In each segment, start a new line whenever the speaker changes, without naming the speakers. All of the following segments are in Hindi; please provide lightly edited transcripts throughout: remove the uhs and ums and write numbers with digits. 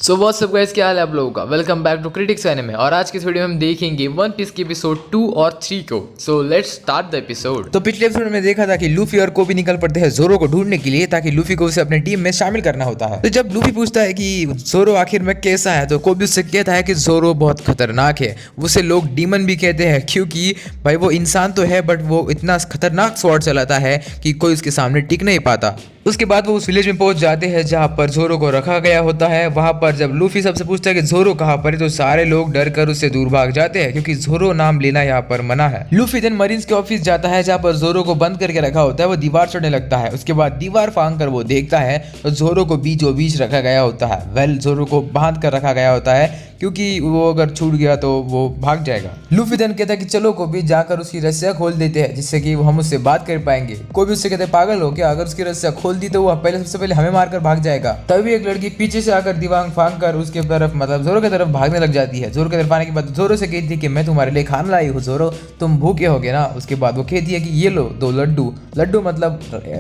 सो व्हाट्स अप गाइस, क्या हाल है आप लोगों का। Welcome back to Critics Anime. और आज की इस वीडियो में हम देखेंगे वन पीस के एपिसोड 2 और 3 को। So let's start the episode.
तो पिछले एपिसोड में देखा था कि लूफी और कोबी निकल पड़ते हैं जोरो को ढूंढने के लिए ताकि लूफी को उसे अपने टीम में शामिल करना होता है। तो जब लूफी पूछता है कि जोरो आखिर में कैसा है, तो कोबी उससे कहता है कि जोरो बहुत खतरनाक है। उसे लोग डीमन भी कहते हैं क्योंकि भाई वो इंसान तो है बट वो इतना खतरनाक स्वॉर्ड चलाता है कि कोई उसके सामने टिक नहीं पाता। उसके बाद वो उस विलेज में पहुंच जाते हैं जहां पर जोरो को रखा गया होता है। वहां पर जब लूफी सबसे पूछता है कि जोरो कहां पर है, तो सारे लोग डर कर उससे दूर भाग जाते हैं क्योंकि जोरो नाम लेना यहाँ पर मना है। लूफी देन मरीन्स के ऑफिस जाता है जहाँ पर जोरो को बंद करके रखा होता है। वो दीवार चढ़ने लगता है। उसके बाद दीवार फांग कर वो देखता है तो जोरो को बीचों बीच रखा गया होता है। जोरो को बांध कर रखा गया होता है क्योंकि वो अगर छूट गया तो वो भाग जाएगा। लूफी देन कहता है कि चलो कोबी जाकर उसकी रस्सियां खोल देते हैं जिससे कि हम उससे बात कर पाएंगे। कोबी उससे कहते हैं पागल हो क्या, अगर उसकी रस्सियां खोल दी तो वो सबसे पहले हमें मारकर भाग जाएगा। तभी एक लड़की पीछे से आकर दीवार फांग कर उसके तरफ मतलब जोरो की तरफ भागने लग जाती है। जोरो की तरफ आने के बाद जोरो से कहती है कि मैं तुम्हारे लिए खाना लाई हूँ जोरो, तुम भूखे होगे ना। उसके बाद वो कहती है कि ये लो 2 लड्डू। लड्डू मतलब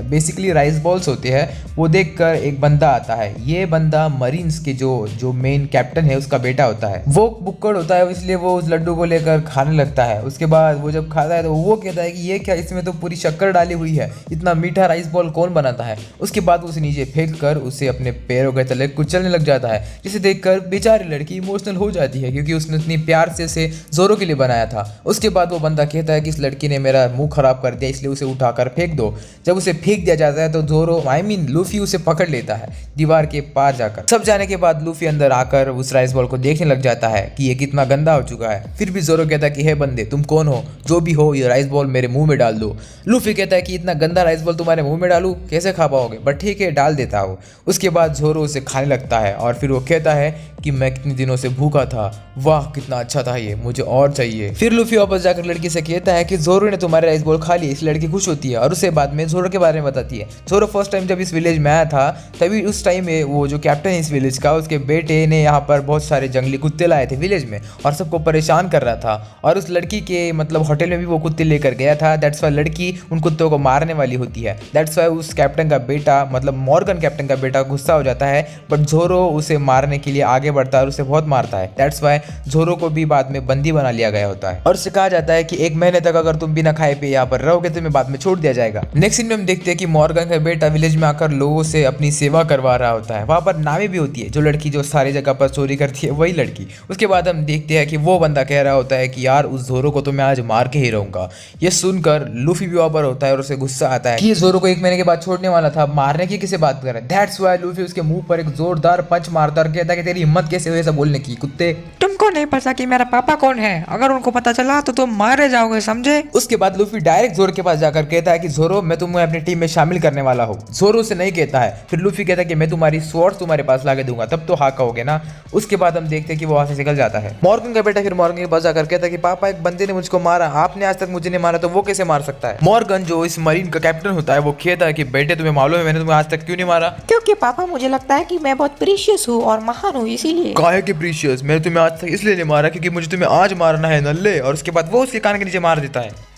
बेसिकली राइस बॉल्स होते हैं। वो देखकर एक बंदा आता है। ये बंदा मरीन्स के जो मेन कैप्टन है उसका बेटा होता है। वो बुक्कड़ होता है इसलिए वो उस लड्डू को लेकर खाने लगता है। उसके बाद वो जब खाता है तो वो कहता है कि ये क्या, इसमें तो पूरी शक्कर डाली हुई है, इतना मीठा राइस बॉल कौन बनाता है। उसके बाद उसे नीचे फेंक कर उसे अपने पैरों के तले कुचलने लग जाता है, जिसे देखकर बेचारी लड़की इमोशनल हो जाती है क्योंकि उसने इतनी प्यार से उसे जोरो के लिए बनाया था। उसके बाद वो बंदा कहता है कि इस लड़की ने मेरा मुंह खराब कर दिया इसलिए उसे उठाकर फेंक दो। जब उसे फेंक दिया जाता है तो जोरो लूफी उसे पकड़ लेता है दीवार के पार जाकर। सब जाने के बाद लूफी अंदर आकर उस राइस बॉल को देखने लग जाता है कि ये कितना गंदा हो चुका है। फिर भी जोरो कहता है कि हे बंदे तुम कौन हो, जो भी हो ये राइस बॉल मेरे मुंह में डाल दो। लूफी कहता है कि इतना गंदा राइस बॉल तुम्हारे मुंह में डालूं, कैसे खा पाओगे, बट ठीक है डाल देता हूँ। उसके बाद जोरो उसे खाने लगता है और फिर वो कहता है कि मैं कितने दिनों से भूखा था, वाह कितना अच्छा था ये, मुझे और चाहिए। फिर लूफी वापस जाकर लड़की से कहता है कि जोरो ने तुम्हारे राइस बॉल खा लिए। इस लड़की खुश होती है और उसे बाद में जोरो के बारे में बताती है। जोरो फर्स्ट टाइम जब इस विलेज में आया था तभी उस टाइम में वो जो कैप्टन है इस विलेज का, उसके बेटे ने यहाँ पर बहुत सारे जंगली कुत्ते लाए थे विलेज में और सबको परेशान कर रहा था। और उस लड़की के मतलब होटल में भी वो कुत्ते लेकर गया था। दैट्स वाई लड़की उन कुत्तों को मारने वाली होती है। दैट्स वाई उस कैप्टन का बेटा मतलब मॉर्गन कैप्टन का बेटा गुस्सा हो जाता है, बट जोरो उसे मारने के लिए आगे बढ़ता है और उसे बहुत मारता है। दैट्स वाई जोरो को भी बाद में बंदी बना लिया गया होता है और उसे कहा जाता है कि 1 महीने तक अगर तुम बिना खाए पिए यहाँ पर रहोगे तो तुम्हें बाद में छोड़ दिया जाएगा। नेक्स्ट सीन में हम देखते हैं कि मॉर्गन का बेटा विलेज में आकर लोगों से अपनी सेवा करवा रहा होता है। वहां पर नामी भी होती है, जो लड़की जो सारी जगह पर चोरी करती है वही लड़की। उसके बाद हम देखते हैं कि वो बंदा कह रहा होता है कि यार उस जोरो को तो मैं आज मार के ही रहूंगा। ये सुनकर लूफी भी वहां पर होता है और उसे गुस्सा आता है कि ये जोरो को 1 महीने के बाद छोड़ने वाला था, मारने की किसे बात कर रहा है। दैट्स व्हाई लूफी उसके मुंह पर एक जोरदार पंच मारता और कहता है कि तेरी हिम्मत कैसे हुई ऐसा बोलने की, कुत्ते
तुमको नहीं पता कि मेरा पापा कौन है, अगर उनको पता चला तो तुम मारे जाओगे, समझे।
उसके बाद लूफी डायरेक्ट जोरो के पास जाकर कहता है कि जोरो मैं तुम्हें अपनी टीम में शामिल करने वाला हूँ। जोरो से नहीं कहता है। फिर लूफी कहता है कि मैं तुम्हारी स्वॉर्ड तुम्हारे पास लाके दूंगा, तब तो हाँ कहोगे ना। उसके बाद हम देखते हैं कि वो वहां से निकल जाता है। मॉर्गन का बेटा फिर मॉर्गन के पास जाकर कहता है कि पापा एक बंदे ने मुझको मारा, आपने आज तक मुझे नहीं मारा तो वो कैसे मार सकता है। मॉर्गन जो इस मरीन का कैप्टन होता है वो कहता है कि बेटे तुम्हें मालूम है मैंने तुम्हें आज तक क्यों नहीं मारा।
क्योंकि पापा मुझे लगता है कि मैं बहुत प्रीशियस हूँ और महान हूँ, इसीलिए।
काहे के प्रीशियस, मैंने तुम्हें आज तक इसलिए नहीं मारा क्योंकि मुझे तुम्हें आज मारना है नल्ले। और उसके बाद वो उसके कान के नीचे मार देता है।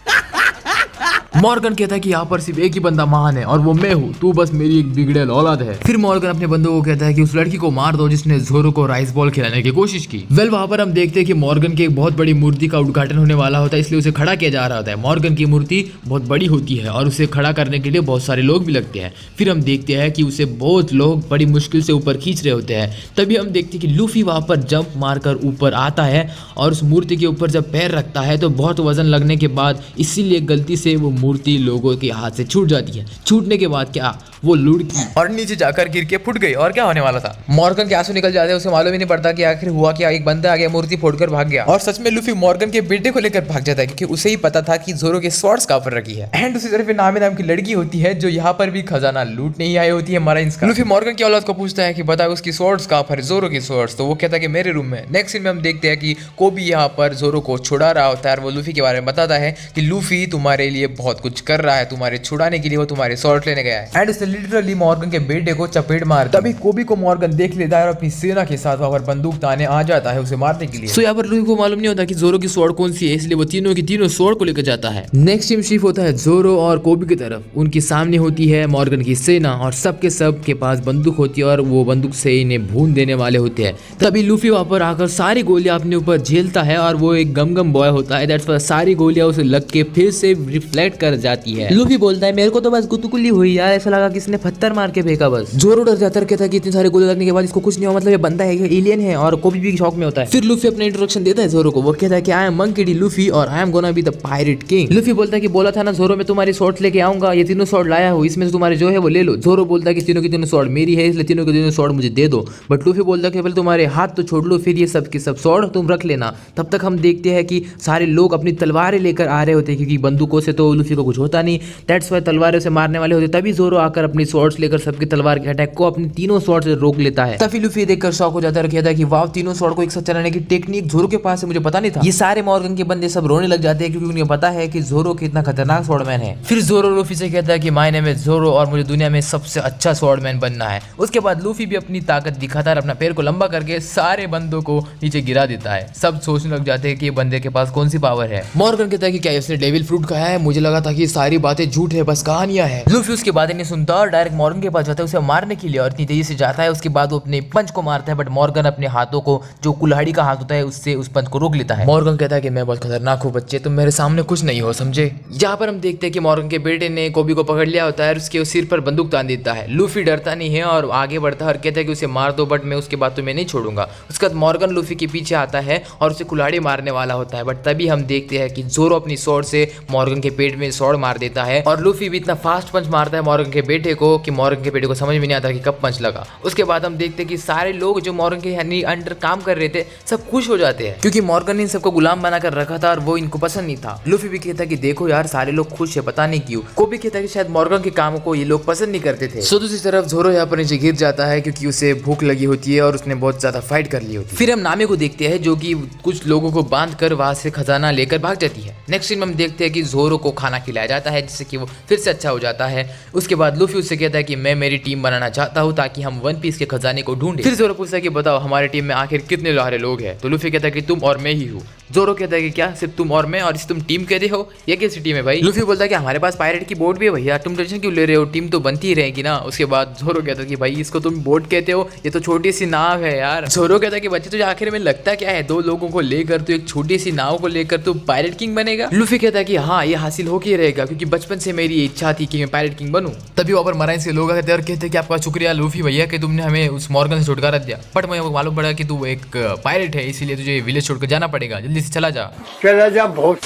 मॉर्गन कहता है कि यहाँ पर सिर्फ एक ही बंदा महान है और वो मैं हूँ, तू बस मेरी एक बिगड़ेल औलाद है। फिर मॉर्गन अपने बंदों को कहता है कि उस लड़की को मार दो जिसने जोरो को राइस बॉल खिलाने की कोशिश की। वहां पर हम देखते हैं कि मॉर्गन की एक बहुत बड़ी मूर्ति का उद्घाटन होने वाला होता है, इसलिए उसे खड़ा किया जा रहा होता है। मॉर्गन की मूर्ति बहुत बड़ी होती है और उसे खड़ा करने के लिए बहुत सारे लोग भी लगते हैं। फिर हम देखते हैं कि उसे बहुत लोग बड़ी मुश्किल से ऊपर खींच रहे होते हैं। तभी हम देखते हैं कि लूफी वहां पर जंप मारकर ऊपर आता है और उस मूर्ति के ऊपर जब पैर रखता है तो बहुत वजन लगने के बाद इसीलिए गलती से वो मूर्ति लोगों के हाथ से छूट जाती है। छूटने के बाद क्या वो लुढ़की
और नीचे जाकर गिर के फुट गई। और क्या होने वाला था, मॉर्गन के आंसू निकल जाते हैं। उसे मालूम ही नहीं पड़ता कि आखिर हुआ क्या। एक बंदा आ गया, मूर्ति फोड़कर भाग गया। और सच में लूफी मॉर्गन के बेटे को लेकर भाग जाता है क्योंकि उसे ही पता था कि जोरो के स्वॉर्ड्स कहां पर रखी है। एंड उसी तरफ नामी नाम की लड़की होती है जो यहाँ पर भी खजाना लूटने ही आई होती है मराइन्स का। लूफी मॉर्गन की औलाद को पूछता है कि बता उसकी स्वॉर्ड्स कहां पर है, जोरो की स्वॉर्ड्स। तो वो कहता है कि मेरे रूम में। नेक्स्ट सीन में हम देखते हैं कि कोबी यहाँ पर जोरो को छुड़ा रहा होता है और वो लूफी के बारे में बताता है कि लूफी तुम्हारे लिए बहुत बहुत कुछ कर रहा है तुम्हारे छुड़ाने के लिए, वो तुम्हारे शॉर्ट लेने गया है एंड उसने लिटरली मॉर्गन के बेटे को चपेट मार। तभी कोबी को मॉर्गन देख लेता है और अपनी सेना के साथ वहां पर बंदूक ताने आ जाता है उसे मारने के लिए।
सो यहाँ पर लूफी को मालूम नहीं होता कि जोरो की स्वॉर्ड कौन सी है, इसलिए वो तीनों की तीनों स्वॉर्ड को लेकर जाता है। नेक्स्ट टाइम शिफ्ट होता है जोरो और कोबी की तरफ। उनके सामने होती है मॉर्गन की सेना और सबके सब के पास बंदूक होती है और वो बंदूक से इन्हें भून देने वाले होते हैं। तभी लूफी वहां पर आकर सारी गोलियां अपने ऊपर झेलता है और वो एक गम बॉय होता है। दैट्स व्हाई सारी गोलियां उसे लग के फिर से रिफ्लेक्ट कर जाती है। लूफी बोलता है मेरे को तो बस गुतगुली हुई यार, ऐसा लगा किसने पत्थर मार के फेंका बस। जोरो डर जाता है कि इतनी सारी गोली लगने के बाद इसको कुछ नहीं हुआ, मतलब ये बंदा है, ये एलियन है। और कोबी भी शॉक में होता है। फिर लूफी अपना इंट्रोडक्शन देता है जोरो को। वो कहता है कि I am monkey D Luffy और I am gonna be the pirate king. Luffy बोलता है कि बोला था ना जोरो मैं तुम्हारी शॉर्ट लेके आऊंगा, ये तीनों शॉर्ट लाया हूँ, इसमें से तुम्हारे जो है वो ले लो। जोरो बोलता है कि तीनों की तीनों शॉर्ट मेरी है, इसलिए तीनों के तीनों शॉर्ट मुझे दे दो। बट लूफी बोलता है कि पहले तुम्हारे हाथ तो छोड़ लो, फिर ये सब के सब शॉर्ट तुम रख लेना। तब तक हम देखते हैं कि सारे लोग अपनी तलवारें लेकर आ रहे होते हैं, क्योंकि बंदूकों से तो लूफी को कुछ होता नहीं। दैट्स वाई तलवारें से मारने वाले होते। तभी जोरो आकर अपनी शॉर्ट्स लेकर सबकी तलवार के अटैक को अपनी तीनों शॉर्ट से रोक लेता है। तभी लूफी देखकर शॉक हो जाता है और कहता है कि वाह, तीनों शॉर्ट को एक साथ चलाने की टेक्निक जोरो के पास है, मुझे पता नहीं था। ये सारे मॉर्गन के बंदे सब रोने लग जाते हैं, क्योंकि उन्हें पता है कि जोरो कितना खतरनाक स्वॉर्डमैन है। फिर जोरो लूफी से कहता है कि माय नेम इज जोरो और मुझे दुनिया में सबसे अच्छा स्वॉर्डमैन बनना है। उसके बाद लूफी भी अपनी ताकत दिखाता है, अपना पैर को लंबा करके सारे बंदों को नीचे गिरा देता है। सब सोचने लग जाते हैं कि ये बंदे के पास कौन सी पावर है। मॉर्गन कहता है कि क्या उसने डेविल फ्रूट खाया है, मुझे लगा था कि सारी बातें झूठ है, बस कहानियां है। लूफी उसकी बातें नहीं सुनता और डायरेक्ट मॉर्गन के पास जाता है उसे मारने के लिए और इतनी तेजी से जाता है। उसके बाद वो अपने पंच को मारता है, बट मॉर्गन अपने हाथों को, जो कुल्हाड़ी का हाथ होता है, उससे उस पंच को रोक लेता है। मॉर्गन कहता है कि मैं बहुत खतरनाक हूँ बच्चे, तुम मेरे सामने कुछ नहीं हो, समझे। यहाँ पर हम देखते हैं कि मॉर्गन के बेटे ने कोबी को पकड़ लिया होता है और उसके सिर पर बंदूक तान देता है। लूफी डरता नहीं है और आगे बढ़ता है और कहता है कि उसे मार दो, बट मैं उसके बाद तुम्हें नहीं छोड़ूंगा। उसके बाद मॉर्गन लूफी के पीछे आता है और उसे कुल्हाड़ी मारने वाला होता है, बट तभी हम देखते हैं कि जोरो अपनी स्वॉर्ड से मॉर्गन के पेट में स्वॉर्ड मार देता है और लूफी भी इतना फास्ट पंच मारता है मॉर्गन के बेटे को कि मॉर्गन के बेटे को समझ में नहीं आता कि कब पंच लगा। उसके बाद हम देखते हैं कि सारे लोग जो मॉर्गन के यानी अंडर काम कर रहे थे सब खुश हो जाते हैं, क्योंकि मॉर्गन ने इन सबको गुलाम बनाकर रखा था और वो इनको पसंद नहीं था। लूफी भी कहता है कि देखो यार सारे लोग खुश है, पता नहीं क्यों। कोबी कहता है कि शायद मॉर्गन के कामों को ये लोग पसंद नहीं करते थे। सो दूसरी तरफ जोरो यहाँ पर नीचे गिर जाता है, क्योंकि उसे भूख लगी होती है और उसने बहुत ज्यादा फाइट कर ली होती है। फिर हम नामे को देखते हैं, जो कि कुछ लोगों को बांध कर वहां से खजाना लेकर भाग जाती है। नेक्स्ट सीन में हम देखते हैं कि जोरो को खाना खिलाया जाता है, जिससे कि वो फिर से अच्छा हो जाता है। उसके बाद लूफी उससे कहता है कि मैं मेरी टीम बनाना चाहता हूँ ताकि हम वन पीस के खजाने को ढूंढें। फिर जोरो पूछता है कि बताओ हमारी टीम में आखिर कितने सारे लोग हैं। तो लूफी कहता है कि तुम और मैं ही हूँ। जोरो कहता है कि क्या सिर्फ तुम और मैं, और इसे तुम टीम कहते हो, ये कैसी टीम है भाई। लूफी बोलता है कि हमारे पास पायरेट की बोट भी है भैया, तुम टेंशन क्यों ले रहे हो, टीम तो बनती ही रहेगी ना। उसके बाद जोरो कहता है कि भाई इसको तुम बोट कहते हो, ये तो छोटी सी नाव है यार। जोरो कहता है कि बच्चे तुझे आखिर में लगता क्या है, दो लोगों को लेकर तो एक छोटी सी नाव को लेकर तू पायरेट किंग बनेगा। लूफी कहता है कि हाँ ये हासिल होके रहेगा, क्योंकि बचपन से मेरी इच्छा थी कि मैं पायरेट किंग बनूं। तभी वहां पर मराइन से लोग आते हैं और कहते हैं कि आपका शुक्रिया लूफी भैया कि तुमने हमें उस मॉर्गन से छुटकारा दिया, बट मुझे मालूम पड़ा कि तू एक पायरेट है, इसीलिए तुझे विलेज छोड़कर जाना पड़ेगा, जल्दी से चला जा।
बहुत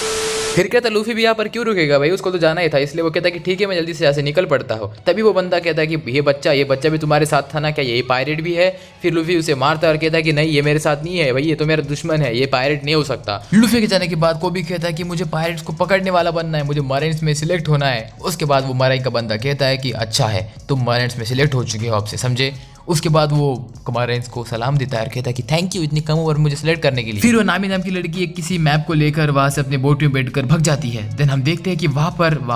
फिर कहता लूफी भी यहाँ पर क्यों रुकेगा भाई, उसको तो जाना ही था, इसलिए वो कहता है कि ठीक है मैं जल्दी से यहाँ से निकल पड़ता हूँ। तभी वो बंदा कहता है कि ये बच्चा भी तुम्हारे साथ था ना, क्या ये पायरेट भी है। फिर लूफी उसे मारता है और कहता है कि नहीं ये मेरे साथ नहीं है भाई, ये तो मेरा दुश्मन है, ये पायरेट नहीं हो सकता। लूफी के जाने के बाद कोबी कहता है कि मुझे पायरेट्स को पकड़ने वाला बनना है, मुझे मराइन्स में सिलेक्ट होना है। उसके बाद वो मराइन का बंदा कहता है कि अच्छा है तुम मराइन्स में सिलेक्ट हो चुके हो आपसे, समझे। उसके बाद वो मराइन्स को सलाम देता है और कहता है कि थैंक यू इतनी कम उम्र में मुझे सिलेक्ट करने के लिए। फिर वो नामी नाम की लड़की एक किसी मैप को लेकर वहां से अपने बोट में बैठकर भग जाती है। देन हम देखते हैं कि वहां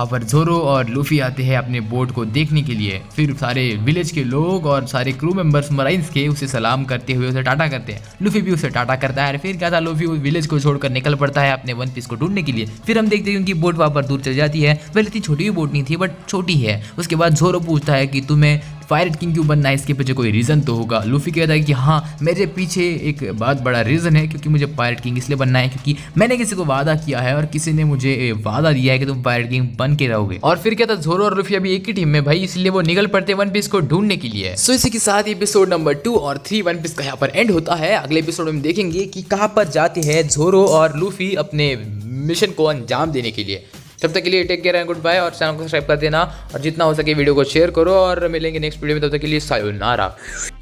पर जोरो और लूफी आते हैं अपने बोट को देखने के लिए। फिर सारे विलेज के लोग और सारे क्रू मेंबर्स मराइन्स के उसे सलाम करते हुए उसे टाटा करते हैं। लूफी भी उसे टाटा करता है। फिर क्या था, लूफी उस विलेज को छोड़कर निकल पड़ता है अपने वन पीस को ढूंढने के लिए। फिर हम देखते हैं उनकी बोट वहां पर दूर चली जाती है। पहले इतनी छोटी भी बोट नहीं थी, बट छोटी है। उसके बाद जोरो पूछता है कि तुम्हें पायरेट किंग क्यों बनना है, इसके पीछे कोई रीजन तो होगा। लूफी कहता है कि हाँ मेरे पीछे एक बहुत बड़ा रीजन है, क्योंकि मुझे पायरेट किंग इसलिए बनना है क्योंकि मैंने किसी को वादा किया है और किसी ने मुझे वादा दिया है कि तुम पायरेट किंग बन के रहोगे। और फिर कहता जोरो और लूफी अभी एक ही टीम में भाई, इसलिए वो निकल पड़ते वन पीस को ढूंढने के लिए। सो इसी के साथ एपिसोड नंबर 2 और 3 वन पीस का यहाँ पर एंड होता है। अगले एपिसोड में देखेंगे कि कहाँ पर जाते हैं जोरो और लूफी अपने मिशन को अंजाम देने के लिए। तब तक के लिए take care and good bye, और चैनल को सब्सक्राइब कर देना और जितना हो सके वीडियो को शेयर करो, और मिलेंगे नेक्स्ट वीडियो में। तब तक के लिए सायोनारा।